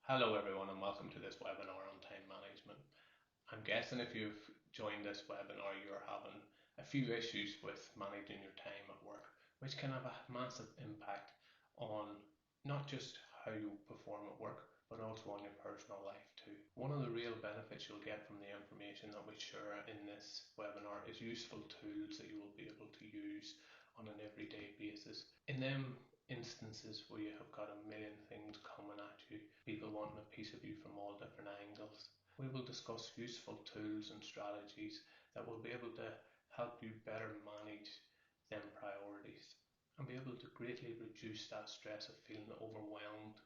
Hello everyone and welcome to this webinar on time management. I'm guessing if you've joined this webinar you're having a few issues with managing your time at work, which can have a massive impact on not just how you perform at work but also on your personal life too. One of the real benefits you'll get from the information that we share in this webinar is useful tools that you will be able to use on an everyday basis. In them instances where you have got a million things coming at you, people wanting a piece of you from all different angles, we will discuss useful tools and strategies that will be able to help you better manage them priorities and be able to greatly reduce that stress of feeling overwhelmed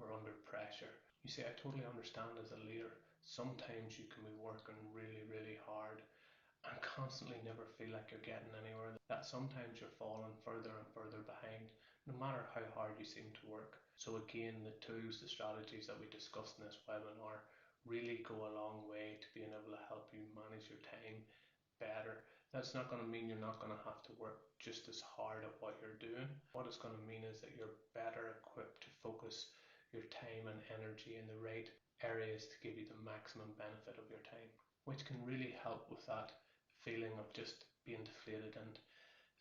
or under pressure. You see, I totally understand as a leader, sometimes you can be working really hard and constantly never feel like you're getting anywhere, that sometimes you're falling further and further behind no matter how hard you seem to work. So again, the tools, the strategies that we discussed in this webinar really go a long way to being able to help you manage your time better. That's not going to mean you're not going to have to work just as hard at what you're doing. What it's going to mean is that you're better equipped to focus your time and energy in the right areas to give you the maximum benefit of your time, which can really help with that feeling of just being deflated and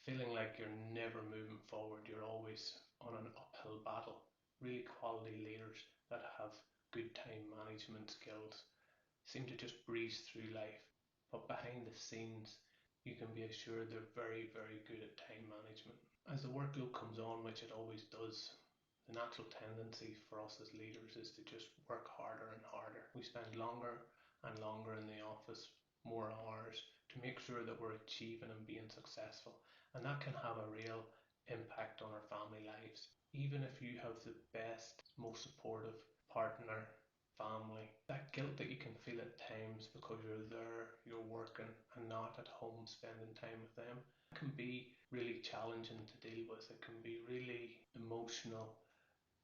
feeling like you're never moving forward. You're always on an uphill battle. Really quality leaders that have good time management skills seem to just breeze through life, but behind the scenes you can be assured they're very good at time management. As the workload comes on, which it always does, the natural tendency for us as leaders is to just work harder and harder. We spend longer and longer in the office, more hours, to make sure that we're achieving and being successful, and that can have a real impact on our family lives. Even if you have the best, most supportive partner, family, that guilt that you can feel at times because you're there, you're working and not at home spending time with them, can be really challenging to deal with. It can be really emotional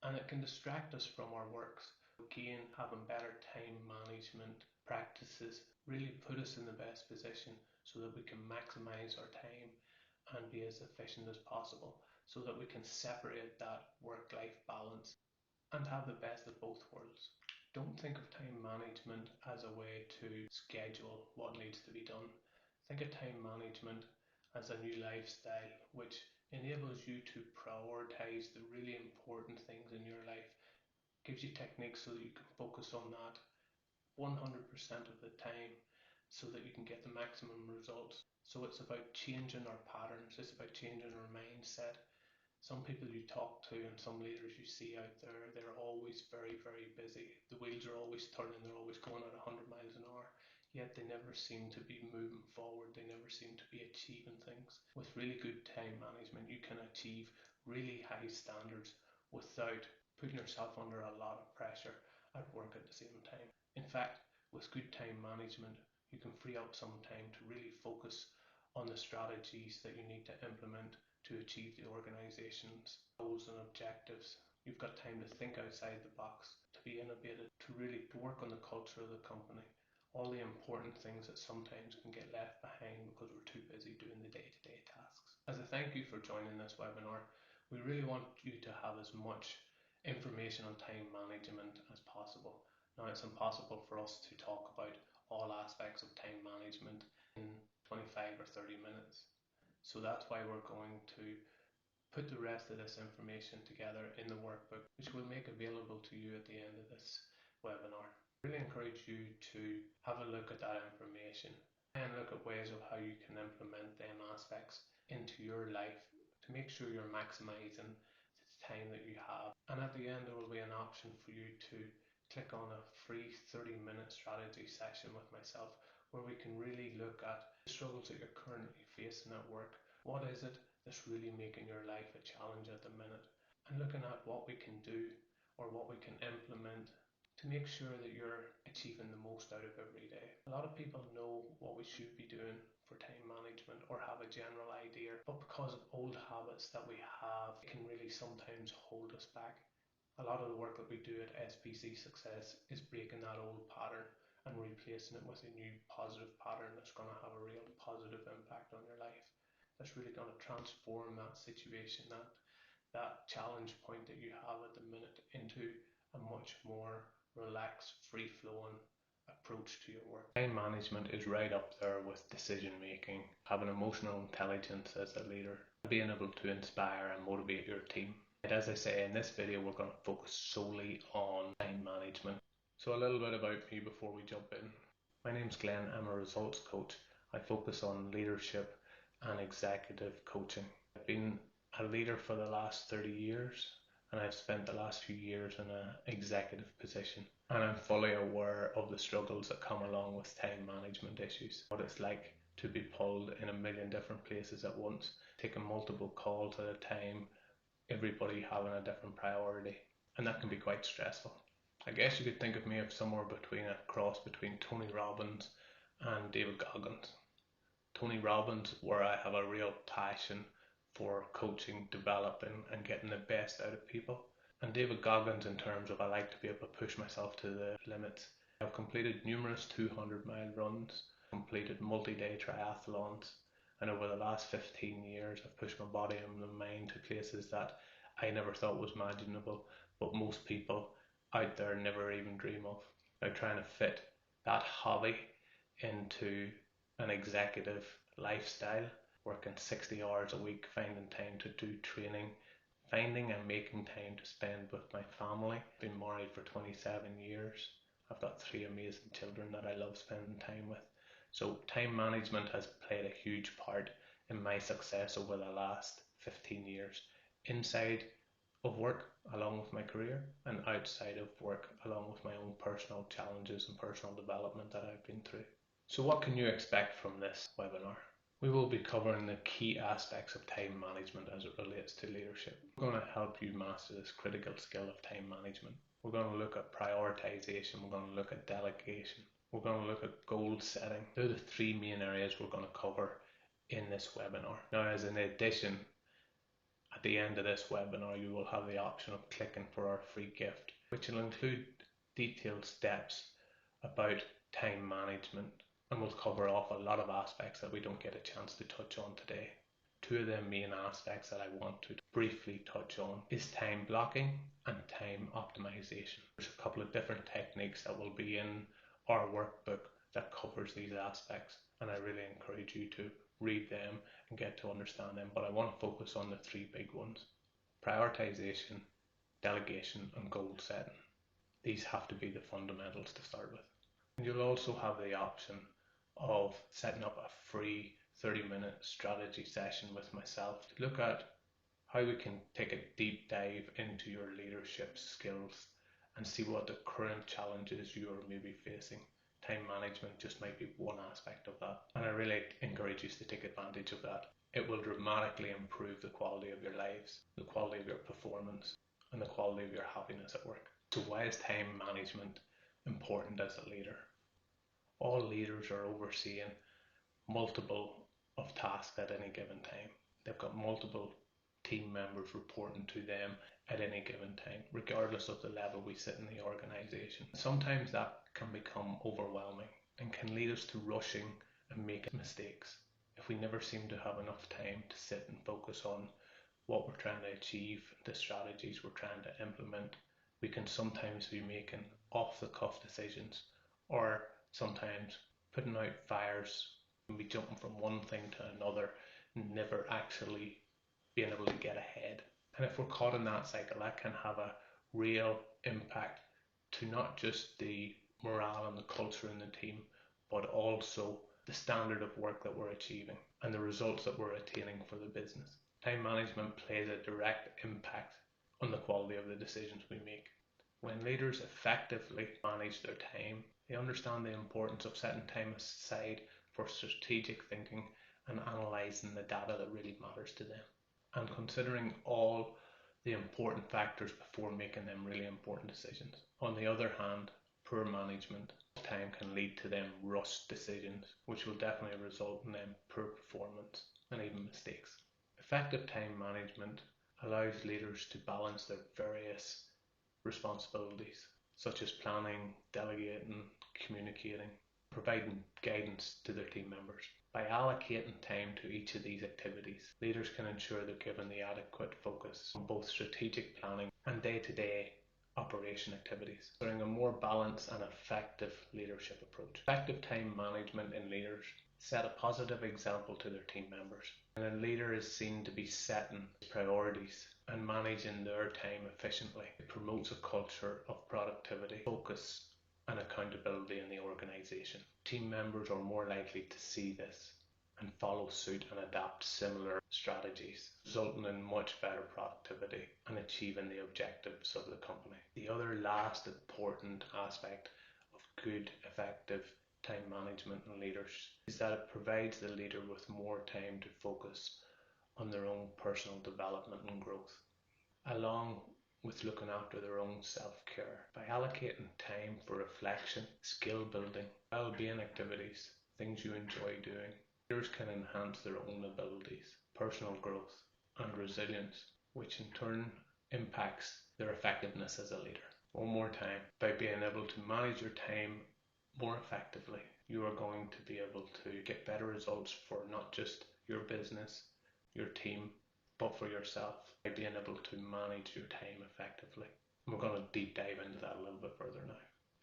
and it can distract us from our works. Again, having better time management practices really put us in the best position so that we can maximize our time and be as efficient as possible, so that we can separate that work-life balance and have the best of both worlds. Don't think of time management as a way to schedule what needs to be done. Think of time management as a new lifestyle which enables you to prioritize the really important things in your life, gives you techniques so that you can focus on that 100% of the time so that you can get the maximum results. So it's about changing our patterns, it's about changing our mindset. Some people you talk to and some leaders you see out there, they're always very busy. The wheels are always turning, they're always going at 100 miles an hour, yet they never seem to be moving forward, they never seem to be achieving things. With really good time management, you can achieve really high standards without putting yourself under a lot of pressure at work at the same time. In fact, with good time management, you can free up some time to really focus on the strategies that you need to implement to achieve the organization's goals and objectives. You've got time to think outside the box, to be innovative, to really work on the culture of the company. All the important things that sometimes can get left behind because we're too busy doing the day-to-day tasks. As a thank you for joining this webinar, we really want you to have as much information on time management as possible. Now, it's impossible for us to talk about all aspects of time management in 25 or 30 minutes. So that's why we're going to put the rest of this information together in the workbook, which we'll make available to you at the end of this webinar. I really encourage you to have a look at that information and look at ways of how you can implement them aspects into your life to make sure you're maximizing the time that you have. And at the end, there will be an option for you to click on a free 30-minute strategy session with myself where we can really look at the struggles that you're currently facing at work. What is it that's really making your life a challenge at the minute? And looking at what we can do or what we can implement to make sure that you're achieving the most out of every day. A lot of people know what we should be doing for time management or have a general idea, but because of old habits that we have, it can really sometimes hold us back. A lot of the work that we do at SPC Success is breaking that old pattern and replacing it with a new positive pattern that's going to have a real positive impact on your life. That's really going to transform that situation, that challenge point that you have at the minute into a much more relaxed, free-flowing approach to your work. Time management is right up there with decision making, having emotional intelligence as a leader, being able to inspire and motivate your team. And as I say, in this video we're going to focus solely on time management. So a little bit about me before we jump in. My name's Glenn, I'm a results coach. I focus on leadership and executive coaching. I've been a leader for the last 30 years and I've spent the last few years in an executive position. And I'm fully aware of the struggles that come along with time management issues. What it's like to be pulled in a million different places at once, taking multiple calls at a time, everybody having a different priority. And that can be quite stressful. I guess you could think of me as somewhere between a cross between Tony Robbins and David Goggins. Tony Robbins, where I have a real passion for coaching, developing and getting the best out of people. And David Goggins in terms of I like to be able to push myself to the limits. I've completed numerous 200-mile runs, completed multi-day triathlons, and over the last 15 years I've pushed my body and my mind to places that I never thought was imaginable, but most people out there never even dream of. Now trying to fit that hobby into an executive lifestyle, working 60 hours a week, finding time to do training, finding and making time to spend with my family. I've been married for 27 years. I've got 3 amazing children that I love spending time with. So time management has played a huge part in my success over the last 15 years, inside of work along with my career and outside of work along with my own personal challenges and personal development that I've been through. So what can you expect from this webinar? We will be covering the key aspects of time management as it relates to leadership. We're going to help you master this critical skill of time management. We're going to look at prioritization, we're going to look at delegation, we're going to look at goal setting. They're the 3 main areas we're going to cover in this webinar. Now, as an addition, at the end of this webinar, you will have the option of clicking for our free gift, which will include detailed steps about time management, and we'll cover off a lot of aspects that we don't get a chance to touch on today. 2 of the main aspects that I want to briefly touch on is time blocking and time optimization. There's a couple of different techniques that will be in our workbook that covers these aspects, and I really encourage you to read them and get to understand them, but I want to focus on the 3 big ones: prioritization, delegation and goal setting. These have to be the fundamentals to start with. And you'll also have the option of setting up a free 30-minute strategy session with myself to look at how we can take a deep dive into your leadership skills and see what the current challenges you are maybe facing. Time management just might be one aspect of that, and I really encourage you to take advantage of that. It will dramatically improve the quality of your lives, the quality of your performance and the quality of your happiness at work. So why is time management important as a leader? All leaders are overseeing multiple of tasks at any given time. They've got multiple team members reporting to them at any given time, regardless of the level we sit in the organization. Sometimes that can become overwhelming and can lead us to rushing and making mistakes if we never seem to have enough time to sit and focus on what we're trying to achieve, the strategies we're trying to implement. We can sometimes be making off-the-cuff decisions, or sometimes putting out fires and be jumping from one thing to another, never actually being able to get ahead. And if we're caught in that cycle, that can have a real impact to not just the morale and the culture in the team, but also the standard of work that we're achieving and the results that we're attaining for the business. Time management plays a direct impact on the quality of the decisions we make. When leaders effectively manage their time, they understand the importance of setting time aside for strategic thinking and analysing the data that really matters to them, and considering all the important factors before making them really important decisions. On the other hand, poor management of time can lead to them rushed decisions, which will definitely result in them poor performance and even mistakes. Effective time management allows leaders to balance their various responsibilities, such as planning, delegating, communicating, providing guidance to their team members. By allocating time to each of these activities, leaders can ensure they're given the adequate focus on both strategic planning and day-to-day operation activities, offering a more balanced and effective leadership approach. Effective time management in leaders set a positive example to their team members. And a leader is seen to be setting priorities and managing their time efficiently. It promotes a culture of productivity, focus, and accountability in the organisation. Team members are more likely to see this and follow suit and adapt similar strategies, resulting in much better productivity and achieving the objectives of the company. The other last important aspect of good, effective time management in leaders is that it provides the leader with more time to focus on their own personal development and growth, along with looking after their own self-care. By allocating time for reflection, skill building, well-being activities, things you enjoy doing, leaders can enhance their own abilities, personal growth, and resilience, which in turn impacts their effectiveness as a leader. One more time, by being able to manage your time more effectively, you are going to be able to get better results for not just your business, your team, but for yourself, by being able to manage your time effectively. And we're going to deep dive into that a little bit further now.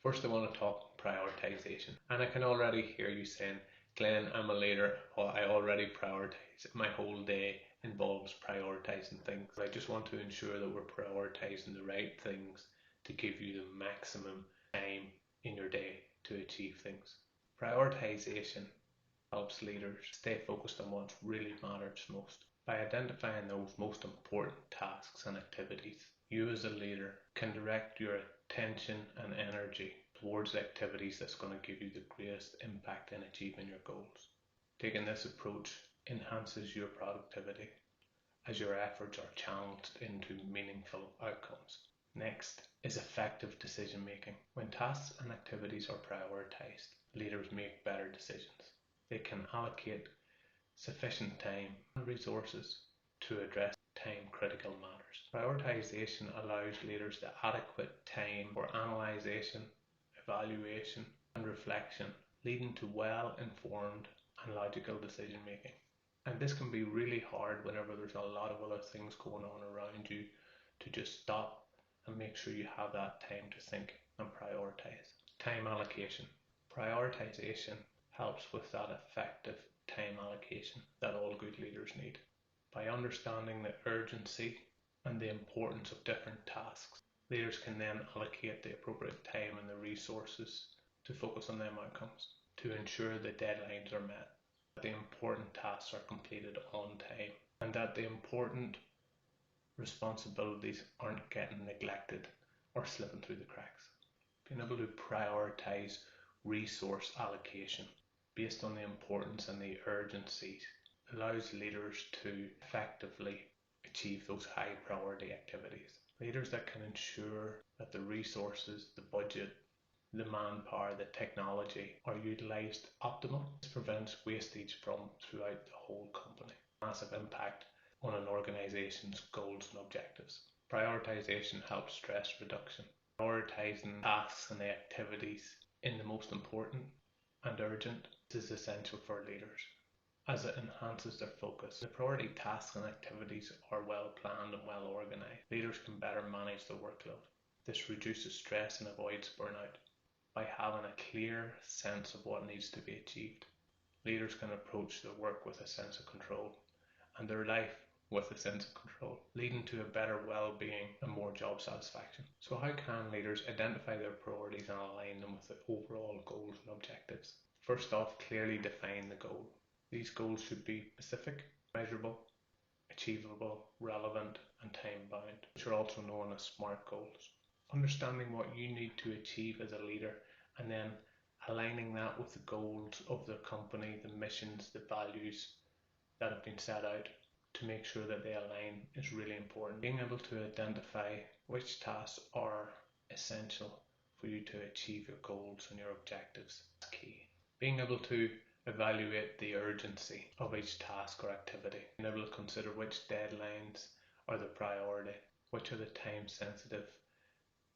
First, I want to talk prioritization. And I can already hear you saying, Glenn, I'm a leader, I already prioritize. My whole day involves prioritizing things. I just want to ensure that we're prioritizing the right things to give you the maximum time in your day to achieve things. Prioritization helps leaders stay focused on what really matters most. By identifying those most important tasks and activities, you as a leader can direct your attention and energy towards the activities that's going to give you the greatest impact in achieving your goals. Taking this approach enhances your productivity as your efforts are channeled into meaningful outcomes. Next is effective decision making. When tasks and activities are prioritized, leaders make better decisions. They can allocate sufficient time and resources to address time-critical matters. Prioritization allows leaders the adequate time for analyzation, evaluation, and reflection, leading to well-informed and logical decision-making. And this can be really hard whenever there's a lot of other things going on around you, to just stop and make sure you have that time to think and prioritize. Time allocation. Prioritization helps with that effective time allocation that all good leaders need. By understanding the urgency and the importance of different tasks, leaders can then allocate the appropriate time and the resources to focus on them outcomes, to ensure the deadlines are met, that the important tasks are completed on time, and that the important responsibilities aren't getting neglected or slipping through the cracks. Being able to prioritize resource allocation based on the importance and the urgency allows leaders to effectively achieve those high priority activities. Leaders that can ensure that the resources, the budget, the manpower, the technology are utilised optimally. This prevents wastage throughout the whole company. Massive impact on an organisation's goals and objectives. Prioritisation helps stress reduction. Prioritising tasks and the activities in the most important and urgent is essential for leaders, as it enhances their focus. The priority tasks and activities are well planned and well organised. Leaders can better manage their workload. This reduces stress and avoids burnout. By having a clear sense of what needs to be achieved, leaders can approach their work with a sense of control and their life with a sense of control, leading to a better well-being and more job satisfaction. So how can leaders identify their priorities and align them with the overall goals and objectives? First off, clearly define the goal. These goals should be specific, measurable, achievable, relevant, and time-bound, which are also known as SMART goals. Understanding what you need to achieve as a leader and then aligning that with the goals of the company, the missions, the values that have been set out to make sure that they align is really important. Being able to identify which tasks are essential for you to achieve your goals and your objectives is key. Being able to evaluate the urgency of each task or activity. Being able to consider which deadlines are the priority, which are the time sensitive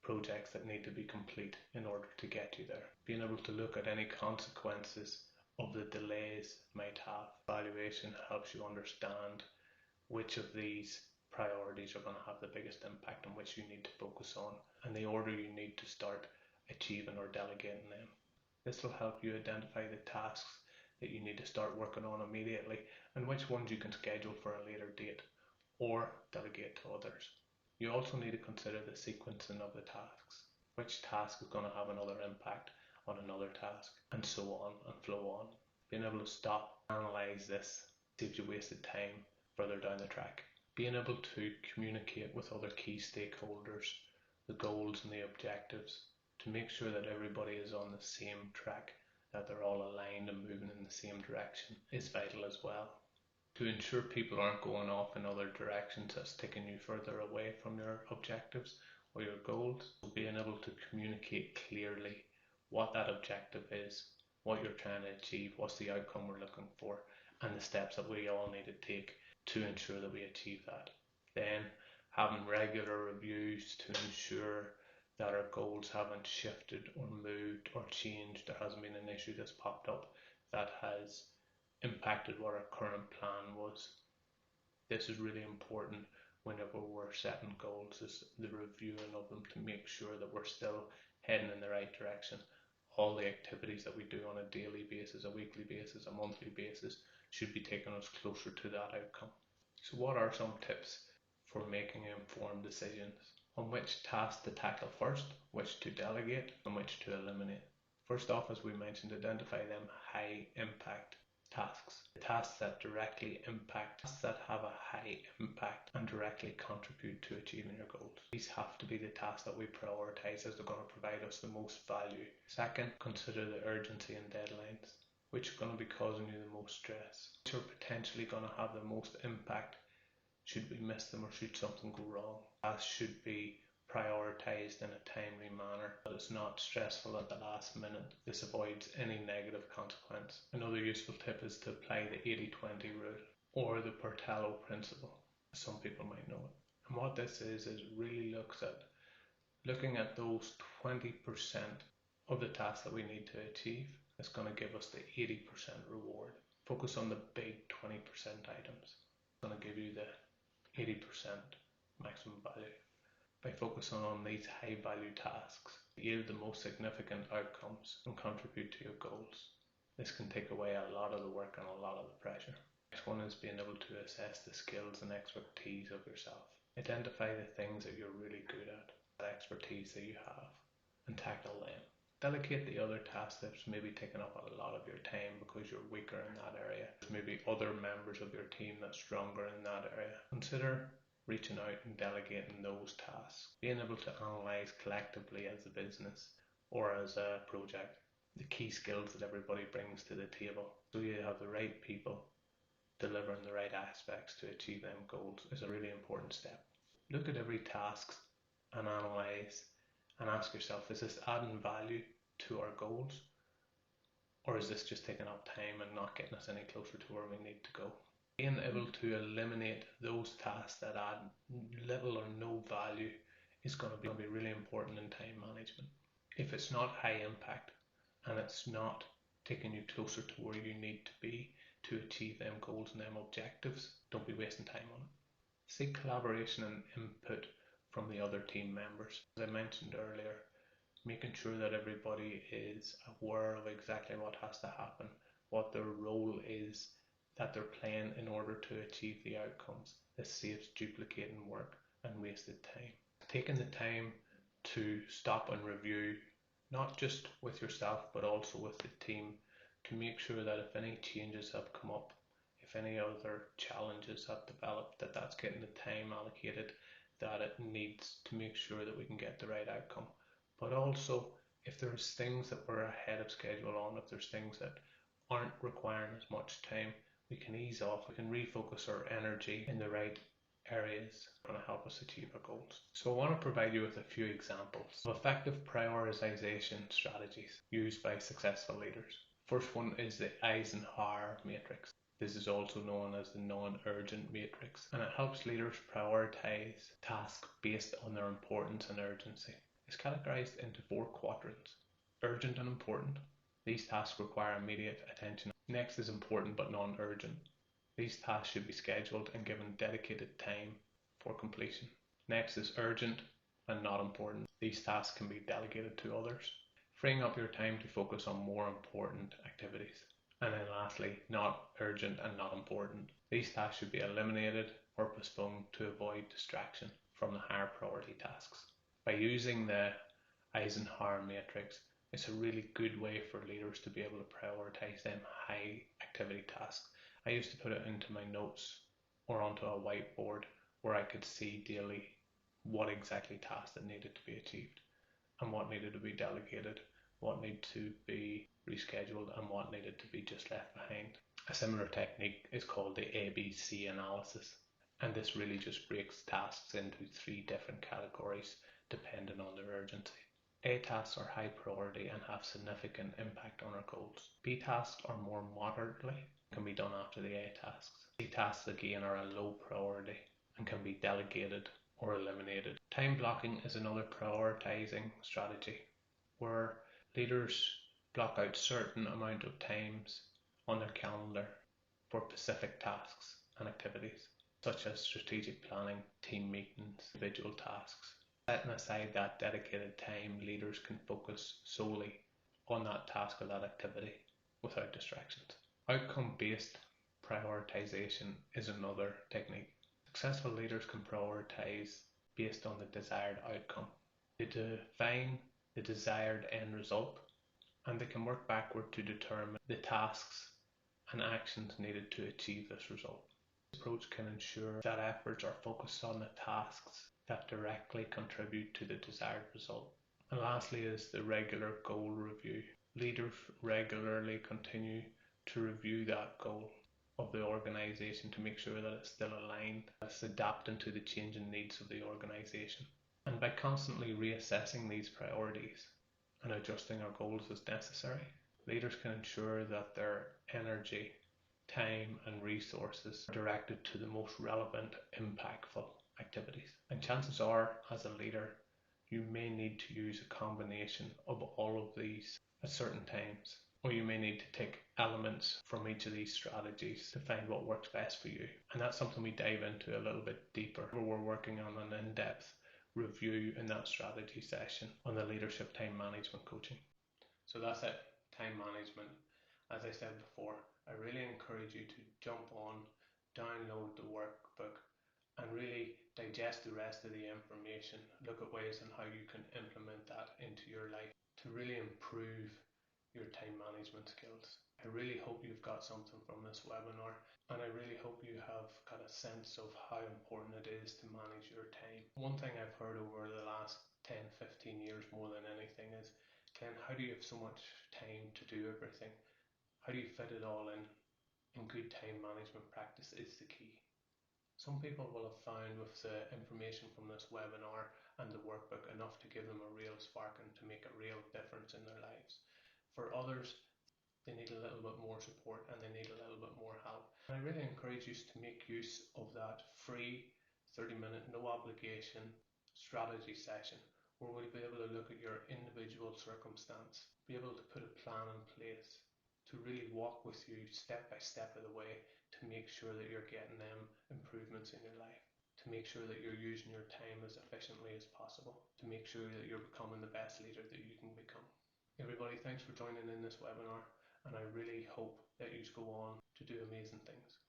projects that need to be complete in order to get you there. Being able to look at any consequences of the delays might have. Evaluation helps you understand which of these priorities are going to have the biggest impact on which you need to focus on, and the order you need to start achieving or delegating them. This will help you identify the tasks that you need to start working on immediately and which ones you can schedule for a later date or delegate to others. You also need to consider the sequencing of the tasks. Which task is going to have another impact on another task, and so on and flow on. Being able to stop, analyze this, saves you wasted time further down the track. Being able to communicate with other key stakeholders, the goals and the objectives, to make sure that everybody is on the same track, that they're all aligned and moving in the same direction, is vital as well. To ensure people aren't going off in other directions that's taking you further away from your objectives or your goals, being able to communicate clearly what that objective is, what you're trying to achieve, what's the outcome we're looking for, and the steps that we all need to take to ensure that we achieve that. Then having regular reviews to ensure that our goals haven't shifted or moved or changed. There hasn't been an issue that's popped up that has impacted what our current plan was. This is really important whenever we're setting goals, is the reviewing of them to make sure that we're still heading in the right direction. All the activities that we do on a daily basis, a weekly basis, a monthly basis should be taking us closer to that outcome. So what are some tips for making informed decisions on which tasks to tackle first, which to delegate, and which to eliminate? First off, as we mentioned, identify them high impact tasks. The tasks that directly impact, tasks that have a high impact and directly contribute to achieving your goals. These have to be the tasks that we prioritize as they're going to provide us the most value. Second, consider the urgency and deadlines. Which are going to be causing you the most stress, which are potentially going to have the most impact should we miss them or should something go wrong. Tasks should be prioritized in a timely manner, but it's not stressful at the last minute. This avoids any negative consequence. Another useful tip is to apply the 80-20 rule or the Pertello principle, as some people might know it. And what this is really looking at those 20% of the tasks that we need to achieve. It's going to give us the 80% reward. Focus on the big 20% items. It's going to give you the 80% maximum value. By focusing on these high value tasks, yield the most significant outcomes and contribute to your goals. This can take away a lot of the work and a lot of the pressure. Next one is being able to assess the skills and expertise of yourself. Identify the things that you're really good at, that expertise that you have, and tackle them. Delegate the other tasks that's maybe taking up a lot of your time because you're weaker in that area. There's maybe other members of your team that's stronger in that area. Consider reaching out and delegating those tasks. Being able to analyze collectively as a business or as a project the key skills that everybody brings to the table, so you have the right people delivering the right aspects to achieve them goals, is a really important step. Look at every task and analyze and ask yourself, is this adding value to our goals, or is this just taking up time and not getting us any closer to where we need to go? Being able to eliminate those tasks that add little or no value is going to be really important in time management. If it's not high impact and it's not taking you closer to where you need to be to achieve them goals and them objectives, don't be wasting time on it. Seek collaboration and input from the other team members. As I mentioned earlier, making sure that everybody is aware of exactly what has to happen, what their role is that they're playing in order to achieve the outcomes. This saves duplicating work and wasted time. Taking the time to stop and review, not just with yourself but also with the team, to make sure that if any changes have come up, if any other challenges have developed, that's getting the time allocated that it needs to make sure that we can get the right outcome. But also, if there's things that we're ahead of schedule on, if there's things that aren't requiring as much time, we can ease off, we can refocus our energy in the right areas going to help us achieve our goals. So I want to provide you with a few examples of effective prioritization strategies used by successful leaders. First one is the Eisenhower matrix. This is also known as the non-urgent matrix, and it helps leaders prioritize tasks based on their importance and urgency. It's categorized into 4 quadrants: urgent and important. These tasks require immediate attention. Next is important but non-urgent. These tasks should be scheduled and given dedicated time for completion. Next is urgent and not important. These tasks can be delegated to others, freeing up your time to focus on more important activities. And then lastly, not urgent and not important. These tasks should be eliminated or postponed to avoid distraction from the higher priority tasks. By using the Eisenhower matrix, it's a really good way for leaders to be able to prioritize them high activity tasks. I used to put it into my notes or onto a whiteboard where I could see daily what exactly tasks that needed to be achieved and what needed to be delegated, what needed to be rescheduled, and what needed to be just left behind. A similar technique is called the ABC analysis, and this really just breaks tasks into 3 different categories depending on their urgency. A tasks are high priority and have significant impact on our goals. B tasks are more moderately, can be done after the A tasks. C tasks again are a low priority and can be delegated or eliminated. Time blocking is another prioritizing strategy where leaders block out certain amount of times on their calendar for specific tasks and activities, such as strategic planning, team meetings, individual tasks. Setting aside that dedicated time, leaders can focus solely on that task or that activity without distractions. Outcome-based prioritization is another technique. Successful leaders can prioritize based on the desired outcome. They define the desired end result, and they can work backward to determine the tasks and actions needed to achieve this result. This approach can ensure that efforts are focused on the tasks that directly contribute to the desired result. And lastly is the regular goal review. Leaders regularly continue to review that goal of the organization to make sure that it's still aligned, that it's adapting to the changing needs of the organization. And by constantly reassessing these priorities and adjusting our goals as necessary, leaders can ensure that their energy, time and resources are directed to the most relevant, impactful activities. And chances are, as a leader, you may need to use a combination of all of these at certain times, or you may need to take elements from each of these strategies to find what works best for you. And that's something we dive into a little bit deeper, where we're working on an in-depth review in that strategy session on the leadership time management coaching. So that's it, time management. As I said before, I really encourage you to jump on, download the workbook, and really digest the rest of the information. Look at ways on how you can implement that into your life to really improve your time management skills. I really hope you've got something from this webinar, and I really hope you have got a sense of how important it is to manage your time. One thing I've heard over the last 10-15 years more than anything is, Ken, how do you have so much time to do everything? How do you fit it all in? And good time management practice is the key. Some people will have found with the information from this webinar and the workbook enough to give them a real spark and to make a real difference in their lives. For others, they need a little bit more support and they need a little bit more help. And I really encourage you to make use of that free 30-minute, no obligation strategy session where we'll be able to look at your individual circumstance, be able to put a plan in place to really walk with you step by step of the way to make sure that you're getting them improvements in your life, to make sure that you're using your time as efficiently as possible, to make sure that you're becoming the best leader that you can become. Everybody, thanks for joining in this webinar, and I really hope that you go on to do amazing things.